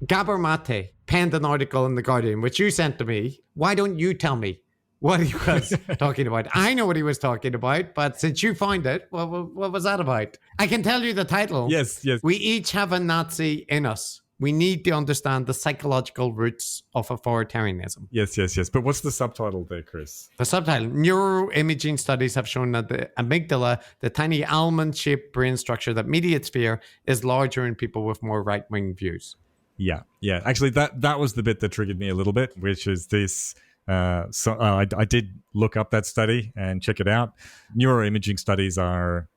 Gabor Maté penned an article in The Guardian, which you sent to me. Why don't you tell me what he was talking about? I know what he was talking about, but since you found it, what was that about? I can tell you the title. Yes. We each have a Nazi in us. We need to understand the psychological roots of authoritarianism. Yes. But what's the subtitle there, Chris? The subtitle: Neuroimaging studies have shown that the amygdala, the tiny almond-shaped brain structure that mediates fear, is larger in people with more right-wing views. Yeah. Actually, that was the bit that triggered me a little bit, which is this. I did look up that study and check it out. Neuroimaging studies are,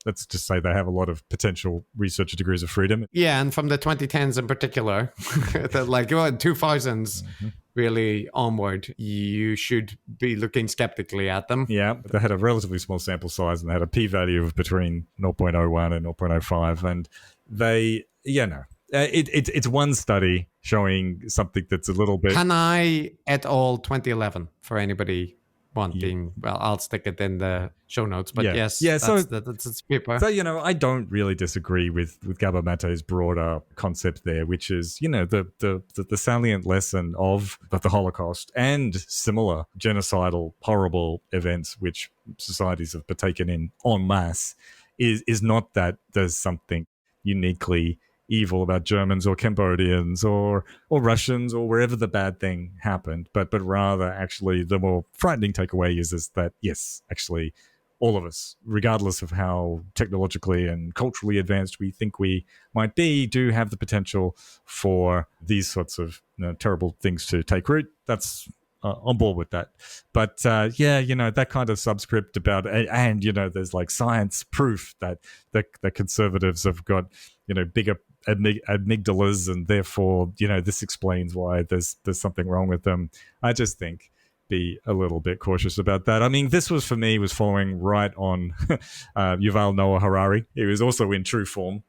let's just say they have a lot of potential research degrees of freedom. Yeah, and from the 2010s in particular, like 2000s really onward, you should be looking skeptically at them. Yeah, they had a relatively small sample size and they had a p-value of between 0.01 and 0.05, and they, it's one study showing something that's a little bit... Kanai et al. 2011, for anybody wanting. Well, I'll stick it in the show notes, but yes, that's its paper. So, I don't really disagree with Gabor Maté's broader concept there, which is, the salient lesson of the Holocaust and similar genocidal, horrible events which societies have partaken in en masse is not that there's something uniquely evil about Germans or Cambodians or Russians or wherever the bad thing happened, but rather actually the more frightening takeaway is that, yes, actually all of us, regardless of how technologically and culturally advanced we think we might be, do have the potential for these sorts of terrible things to take root. That's on board with that. But that kind of subscript about, and there's like science proof that the conservatives have got, bigger amygdalas, and therefore, this explains why there's something wrong with them. I just think be a little bit cautious about that. I mean, this was following right on Yuval Noah Harari. He was also in true form.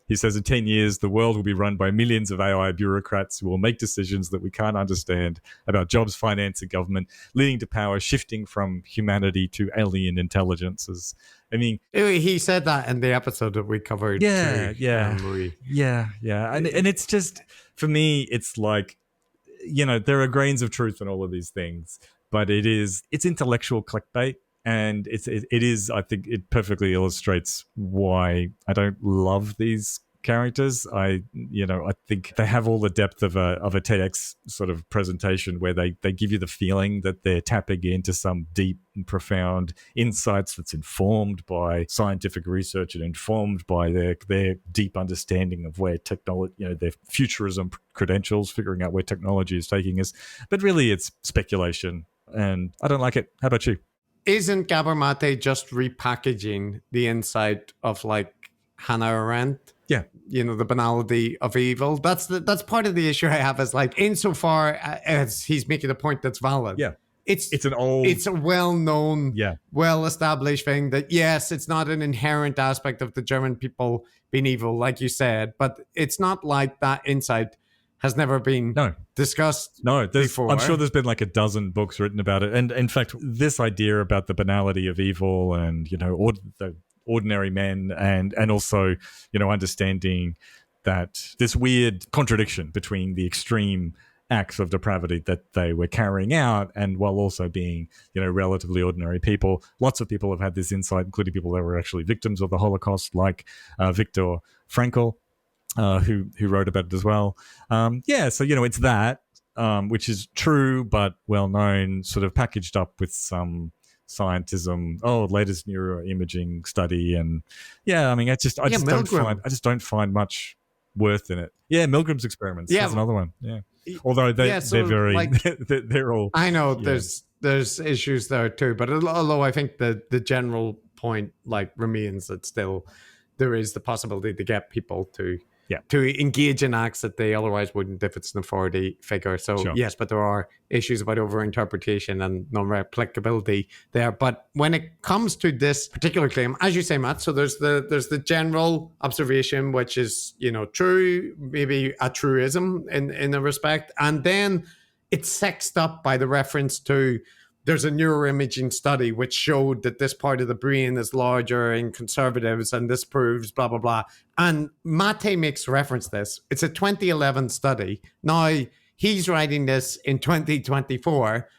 He says in 10 years, the world will be run by millions of AI bureaucrats who will make decisions that we can't understand about jobs, finance, and government, leading to power shifting from humanity to alien intelligences. I mean, he said that in the episode that we covered. Yeah. And it's just, for me, it's like, there are grains of truth in all of these things, but it's intellectual clickbait. And it is, I think it perfectly illustrates why I don't love these characters. I think they have all the depth of a TEDx sort of presentation where they give you the feeling that they're tapping into some deep and profound insights that's informed by scientific research and informed by their deep understanding of where technology, their futurism credentials, figuring out where technology is taking us. But really it's speculation and I don't like it. How about you? Isn't Gabor Maté just repackaging the insight of like Hannah Arendt? Yeah. The banality of evil. That's part of the issue I have, is like, insofar as he's making a point that's valid. Yeah. It's a well-known, well-established thing that, yes, it's not an inherent aspect of the German people being evil, like you said, but it's not like that insight has never been discussed before. I'm sure there's been like a dozen books written about it. And in fact, this idea about the banality of evil and, the ordinary men and also, understanding that this weird contradiction between the extreme acts of depravity that they were carrying out and while also being, relatively ordinary people. Lots of people have had this insight, including people that were actually victims of the Holocaust, like Viktor Frankl. Who wrote about it as well. So, it's that, which is true, but well-known, sort of packaged up with some scientism. Latest neuroimaging study. And I just don't find much worth in it. Yeah, Milgram's experiments. That's another one. Yeah. Although they're very, like, they're all... I know there's issues there too, but although I think the general point remains that still there is the possibility to get people to engage in acts that they otherwise wouldn't if it's an authority figure. So yes, but there are issues about overinterpretation and non-replicability there. But when it comes to this particular claim, as you say, Matt, so there's the general observation, which is, true, maybe a truism in a respect. And then it's sexed up by the reference to there's a neuroimaging study which showed that this part of the brain is larger in conservatives, and this proves blah, blah, blah. And Maté makes reference to this. It's a 2011 study. Now, he's writing this in 2024.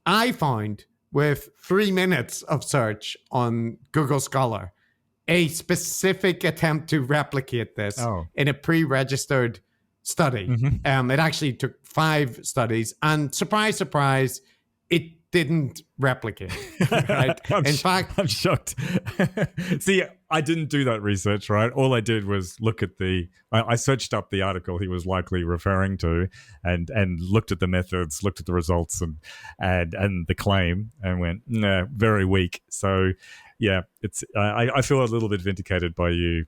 I found with 3 minutes of search on Google Scholar a specific attempt to replicate this in a pre-registered study. It actually took 5 studies, and surprise, surprise, it didn't replicate. Right? In fact, I'm shocked. See, I didn't do that research, right? All I did was look at I searched up the article he was likely referring to, and looked at the methods, looked at the results, and the claim, and went, no, very weak. So, yeah, it's I feel a little bit vindicated by you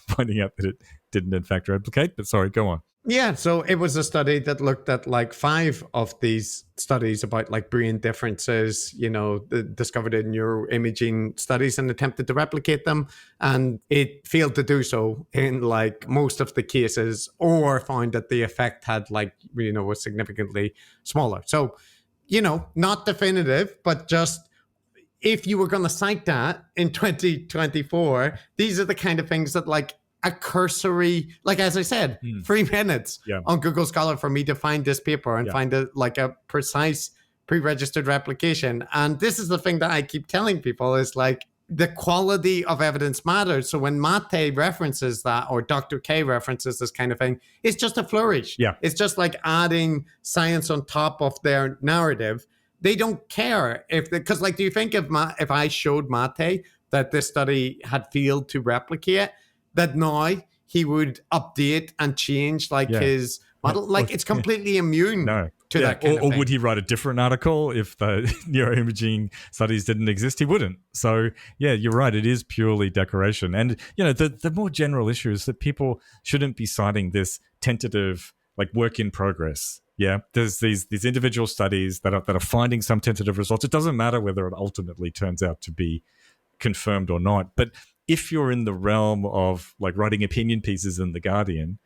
finding out that it didn't in fact replicate. But sorry, go on. Yeah, so it was a study that looked at like 5 of these studies about like brain differences, discovered in neuroimaging studies, and attempted to replicate them. And it failed to do so in like most of the cases, or found that the effect had was significantly smaller. So, not definitive, but just if you were going to cite that in 2024, these are the kind of things that a cursory, as I said, 3 minutes on Google Scholar for me to find this paper and find a precise pre-registered replication. And this is the thing that I keep telling people is the quality of evidence matters. So when Maté references that, or Dr. K references this kind of thing, it's just a flourish. Yeah. It's just like adding science on top of their narrative. They don't care because do you think if I showed Maté that this study had failed to replicate, that now he would update and change his model? It's completely immune to that kind of thing. Or would he write a different article if the neuroimaging studies didn't exist? He wouldn't. So, yeah, you're right. It is purely decoration. And, the more general issue is that people shouldn't be citing this tentative, work in progress. Yeah, there's these individual studies that are finding some tentative results. It doesn't matter whether it ultimately turns out to be confirmed or not. But if you're in the realm of writing opinion pieces in The Guardian,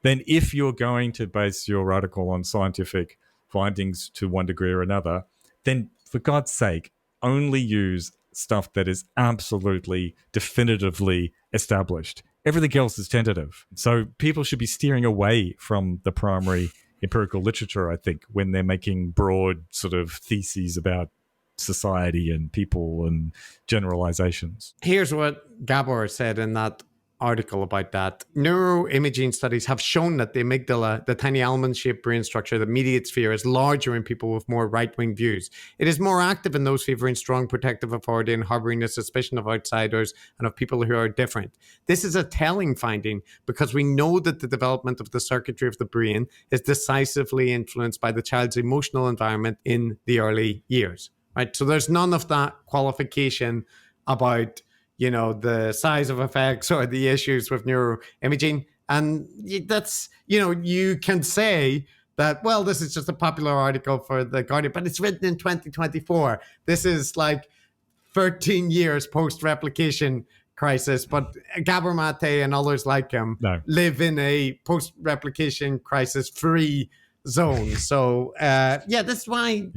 then if you're going to base your article on scientific findings to one degree or another, then for God's sake, only use stuff that is absolutely definitively established. Everything else is tentative. So people should be steering away from the primary empirical literature, I think, when they're making broad sort of theses about society and people and generalizations. Here's what Gabor said in that article about that. Neuroimaging studies have shown that the amygdala, the tiny almond-shaped brain structure that mediates fear, is larger in people with more right-wing views. It is more active in those favoring strong protective authority and harboring a suspicion of outsiders and of people who are different. This is a telling finding because we know that the development of the circuitry of the brain is decisively influenced by the child's emotional environment in the early years. Right? So there's none of that qualification about the size of effects or the issues with neuroimaging. And that's, you can say that, well, this is just a popular article for The Guardian, but it's written in 2024. This is 13 years post-replication crisis. But Gabor Maté and others like him live in a post-replication crisis-free zone. So, that's why,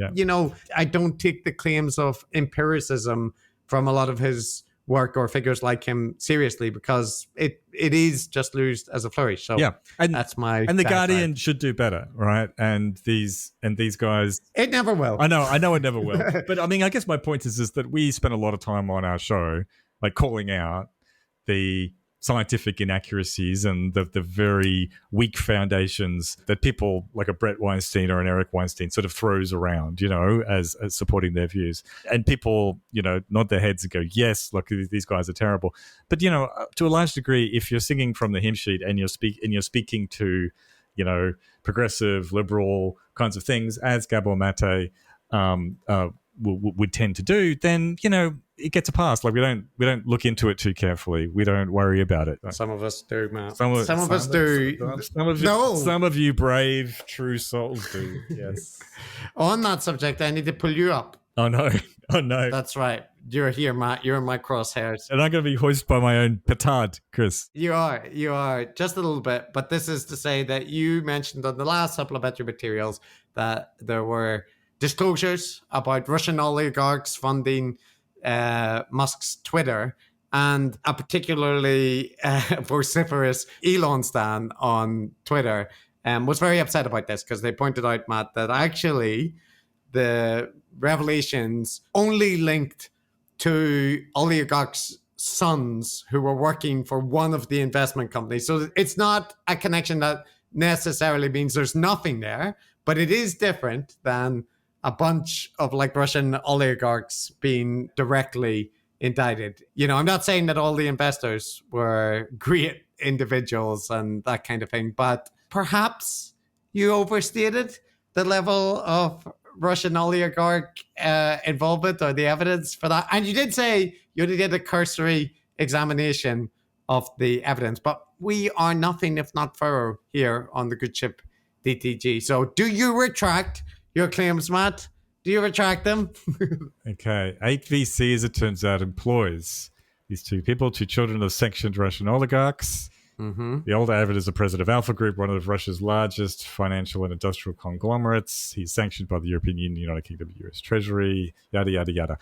I don't take the claims of empiricism from a lot of his work or figures like him seriously, because it is just used as a flourish. So and that's my and The Guardian should do better, right? And these guys, it never will. I know it never will. But I mean, I guess my point is that we spend a lot of time on our show calling out the scientific inaccuracies and the very weak foundations that people like a Brett Weinstein or an Eric Weinstein sort of throws around, as supporting their views. And people, nod their heads and go, yes, look, these guys are terrible. But, to a large degree, if you're singing from the hymn sheet and you're speaking to, progressive, liberal kinds of things, as Gabor Maté would tend to do, then, it gets a pass. We don't look into it too carefully. We don't worry about it. Some of us do, Matt. Some of us do. Some of you brave, true souls do. Yes. On that subject, I need to pull you up. Oh no! That's right. You're here, Matt. You're in my crosshairs. And I'm going to be hoisted by my own petard, Chris. You are just a little bit. But this is to say that you mentioned on the last supplementary materials that there were disclosures about Russian oligarchs funding Musk's Twitter, and a particularly vociferous Elon stan on Twitter was very upset about this because they pointed out, Matt, that actually the revelations only linked to oligarchs' sons who were working for one of the investment companies. So it's not a connection that necessarily means there's nothing there, but it is different than a bunch of like Russian oligarchs being directly indicted. You know, I'm not saying that all the investors were great individuals and that kind of thing, but perhaps you overstated the level of Russian oligarch involvement or the evidence for that. And you did say you only did a cursory examination of the evidence, but we are nothing if not thorough here on the good ship DTG. So do you retract your claims, Matt? Do you retract them? Okay. 8VC, as it turns out, employs these two people, two children of sanctioned Russian oligarchs. Mm-hmm. The older Avid is the president of Alpha Group, one of Russia's largest financial and industrial conglomerates. He's sanctioned by the European Union, United Kingdom, US Treasury, yada, yada, yada.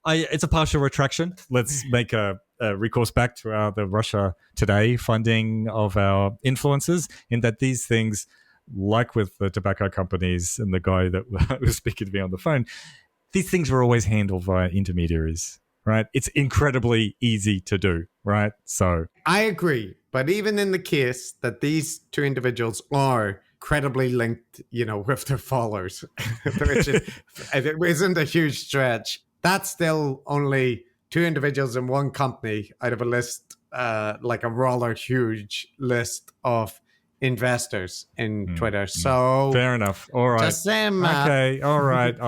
It's a partial retraction. Let's make a recourse back to the Russia Today funding of our influences, in that these things, like with the tobacco companies and the guy that was speaking to me on the phone, these things were always handled via intermediaries. Right? It's incredibly easy to do, right? So I agree. But even in the case that these two individuals are credibly linked, you know, with their followers, which isn't a huge stretch, that's still only two individuals in one company out of a list, like a rather huge list of investors in Twitter. So fair enough. All right. Just saying, Matt. Okay. All right.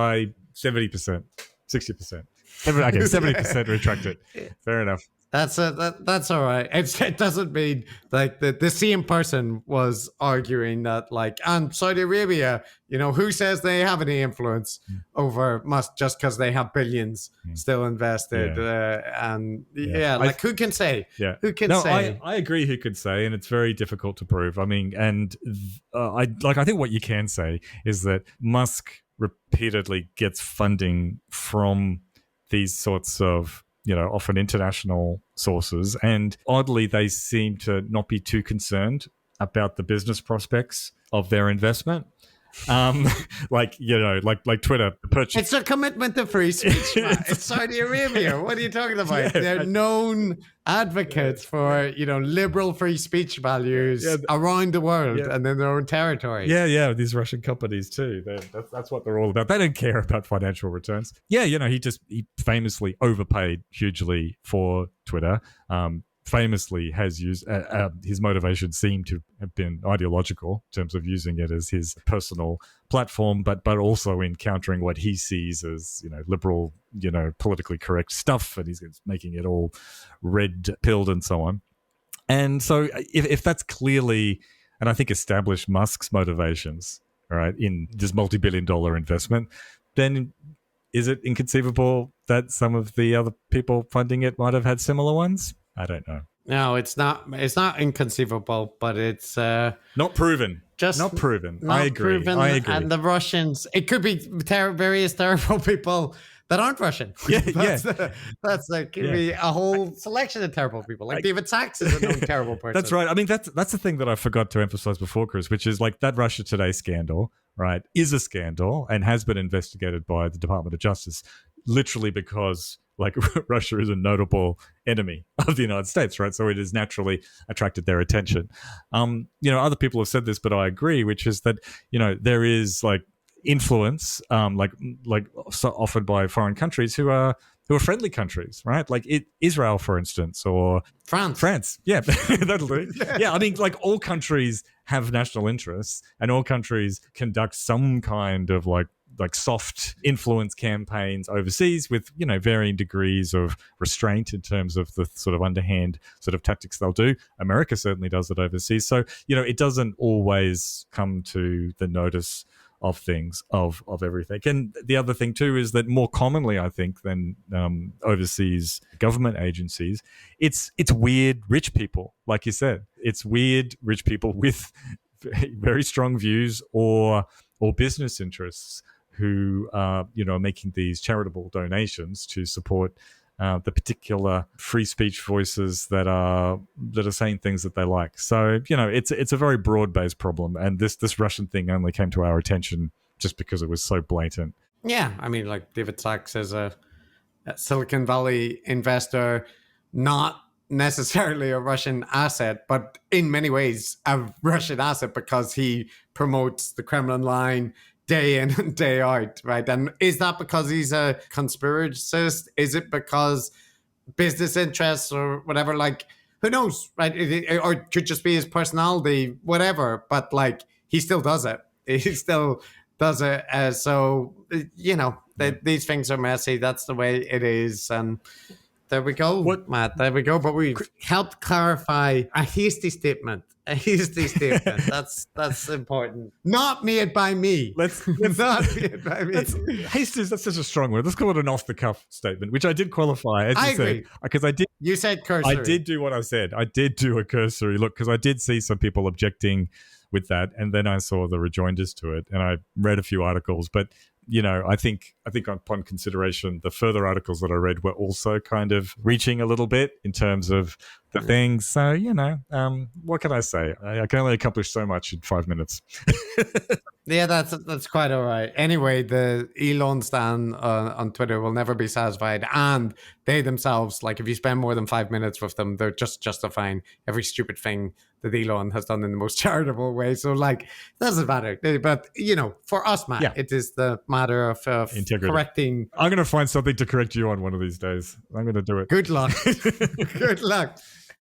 70%, 60%. Okay, 70% retracted. Fair enough. That's all right. It doesn't mean like the same person was arguing that like, and Saudi Arabia, you know, who says they have any influence over Musk just because they have billions still invested? Who can say? Yeah. Who can say? I agree. Who could say? And it's very difficult to prove. I mean, and I think what you can say is that Musk repeatedly gets funding from these sorts of, you know, often international sources. And oddly, they seem to not be too concerned about the business prospects of their investment. Like Twitter purchase. It's a commitment to free speech, man. It's Saudi Arabia. What are you talking about? They're known advocates for, you know, liberal free speech values around the world and in their own territory. Yeah, these Russian companies too. That's what they're all about. They don't care about financial returns. Yeah, you know, he famously overpaid hugely for Twitter. Famously has used his motivation seemed to have been ideological in terms of using it as his personal platform, but also in countering what he sees as, you know, liberal, you know, politically correct stuff, and he's making it all red pilled and so on. And so if that's clearly, and I think established Musk's motivations, right, in this multi-billion-dollar investment, then is it inconceivable that some of the other people funding it might have had similar ones? I don't know. No, it's not. It's not inconceivable, but it's not proven. Just not proven. I agree. And the Russians, it could be various terrible people that aren't Russian. That's like could be a whole selection of terrible people. Like David Sachs is a known terrible person. That's right. I mean, that's the thing that I forgot to emphasize before, Chris, which is like that Russia Today scandal, right, is a scandal and has been investigated by the Department of Justice, literally because like Russia is a notable enemy of the United States, right? So it has naturally attracted their attention. You know, other people have said this, but I agree, which is that, you know, there is like influence, like so offered by foreign countries who are friendly countries, right? Like Israel, for instance, or France. Yeah, that'll do. Yeah, I mean, like all countries have national interests, and all countries conduct some kind of like soft influence campaigns overseas with, you know, varying degrees of restraint in terms of the sort of underhand sort of tactics they'll do. America certainly does it overseas. So, you know, it doesn't always come to the notice of things, of everything. And the other thing too is that more commonly, I think, than overseas government agencies, it's weird rich people, like you said. It's weird rich people with very strong views or business interests who are making these charitable donations to support the particular free speech voices that are saying things that they like. So it's a very broad-based problem, and this Russian thing only came to our attention just because it was so blatant. Yeah, I mean, like David Sachs is a Silicon Valley investor, not necessarily a Russian asset, but in many ways a Russian asset because he promotes the Kremlin line day in and day out, right? And is that because he's a conspiracist? Is it because business interests or whatever? Like, who knows, right? Or it could just be his personality, whatever. But like, he still does it. He still does it. So, these things are messy. That's the way it is. And there we go, Matt. There we go. But we helped clarify a hasty statement. A hasty statement. That's important. Not made by me. Let's not made by me. Hasty, that's such a strong word. Let's call it an off-the-cuff statement, which I did qualify. As I you agree. said, because I did. You said cursory. I did do what I said. I did do a cursory look because I did see some people objecting with that, and then I saw the rejoinders to it, and I read a few articles. But I think upon consideration, the further articles that I read were also kind of reaching a little bit in terms of the things. So what can I say? I can only accomplish so much in 5 minutes. Yeah, that's quite all right. Anyway, the Elon stan on Twitter will never be satisfied, and they themselves, like, if you spend more than 5 minutes with them, they're just justifying every stupid thing that Elon has done in the most charitable way. So, like, it doesn't matter. But for us, Matt, it is the matter of integrity. Correcting. I'm going to find something to correct you on one of these days. I'm going to do it. Good luck. Good luck.